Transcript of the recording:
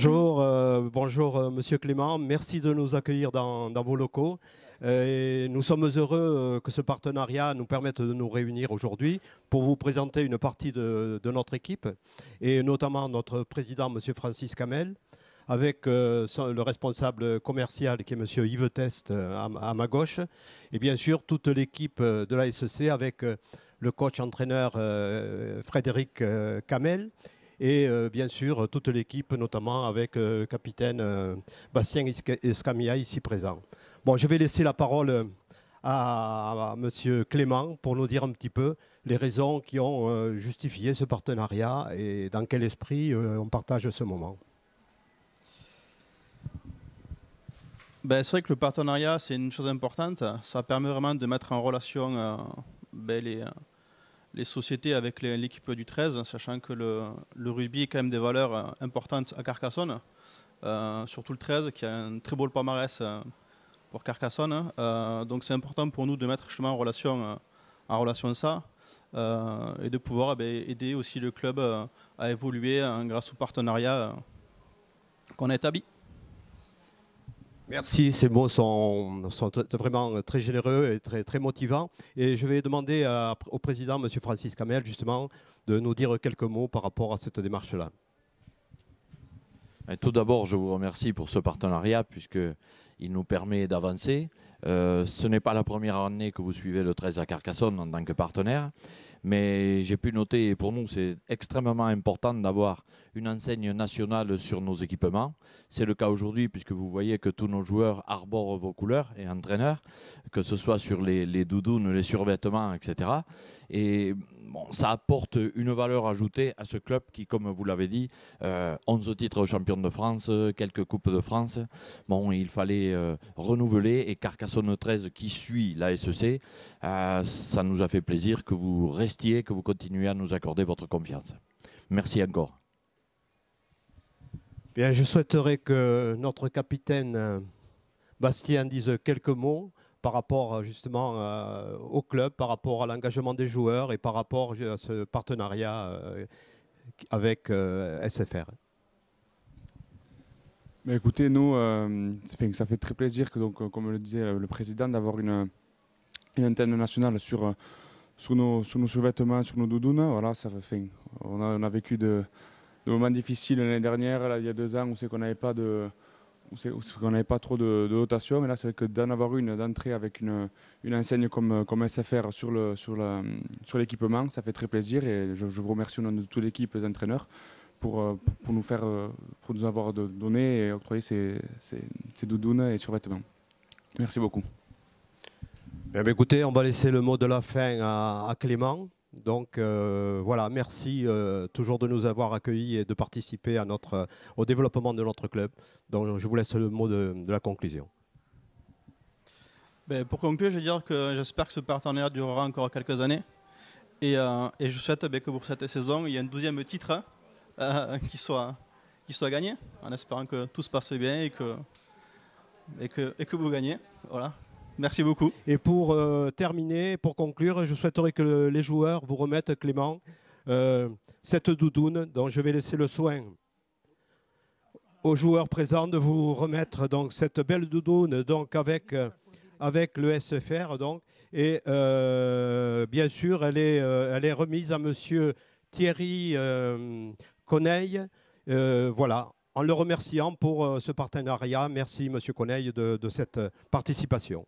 Bonjour Monsieur Clément, merci de nous accueillir dans vos locaux. Et nous sommes heureux que ce partenariat nous permette de nous réunir aujourd'hui pour vous présenter une partie de notre équipe et notamment notre président Monsieur Francis Camel avec le responsable commercial qui est Monsieur Yves Test à ma gauche et bien sûr toute l'équipe de la SEC avec le coach entraîneur Frédéric Camel. Et bien sûr, toute l'équipe, notamment avec le capitaine Bastien Escamilla, ici présent. Bon, je vais laisser la parole à Monsieur Clément pour nous dire un petit peu les raisons qui ont justifié ce partenariat et dans quel esprit on partage ce moment. Ben, c'est vrai que le partenariat, c'est une chose importante. Ça permet vraiment de mettre en relation les sociétés avec l'équipe du 13, sachant que le rugby est quand même des valeurs importantes à Carcassonne, surtout le 13 qui a un très beau palmarès pour Carcassonne. Donc c'est important pour nous de mettre justement en relation ça et de pouvoir aider aussi le club à évoluer grâce au partenariat qu'on a établi. Merci, ces mots sont vraiment très généreux et très motivants. Et je vais demander au président, M. Francis Camel, justement, de nous dire quelques mots par rapport à cette démarche-là. Tout d'abord, je vous remercie pour ce partenariat puisqu'il nous permet d'avancer. Ce n'est pas la première année que vous suivez le 13 à Carcassonne en tant que partenaire. Mais j'ai pu noter, et pour nous, c'est extrêmement important d'avoir une enseigne nationale sur nos équipements. C'est le cas aujourd'hui, puisque vous voyez que tous nos joueurs arborent vos couleurs et entraîneurs, que ce soit sur les doudounes, les survêtements, etc. Et bon, ça apporte une valeur ajoutée à ce club qui, comme vous l'avez dit, 11 titres champion de France, quelques coupes de France. Bon, il fallait renouveler, et Carcassonne 13 qui suit la SEC, ça nous a fait plaisir que vous restiez, que vous continuiez à nous accorder votre confiance. Merci encore. Bien, je souhaiterais que notre capitaine Bastien dise quelques mots par rapport justement au club, par rapport à l'engagement des joueurs et par rapport à ce partenariat avec SFR. Mais écoutez, nous, ça fait très plaisir que, donc, comme le disait le président, d'avoir une antenne nationale sur nos sous-vêtements, sur nos doudounes. Voilà, on a vécu de moments difficiles l'année dernière, là, il y a 2 ans, où c'est qu'on n'avait pas trop de dotation. Et là, c'est vrai que d'en avoir une d'entrée avec une enseigne comme SFR sur l'équipement, ça fait très plaisir. Et je vous remercie au nom de toute l'équipe des entraîneurs pour nous avoir donné et octroyé ces doudounes et survêtements. Merci beaucoup. Bien, écoutez, on va laisser le mot de la fin à Clément. Donc voilà, merci toujours de nous avoir accueillis et de participer au développement de notre club. Donc je vous laisse le mot de la conclusion. Ben, pour conclure, je vais dire que j'espère que ce partenariat durera encore quelques années. Et je souhaite que pour cette saison, il y ait un 12e titre qui soit gagné, en espérant que tout se passe bien et que vous gagnez. Voilà. Merci beaucoup. Et pour terminer, pour conclure, je souhaiterais que les joueurs vous remettent, Clément, cette doudoune dont je vais laisser le soin aux joueurs présents de vous remettre donc cette belle doudoune donc avec le SFR donc et bien sûr elle est remise à Monsieur Thierry Coneille, voilà. En le remerciant pour ce partenariat. Merci Monsieur Coneille de cette participation.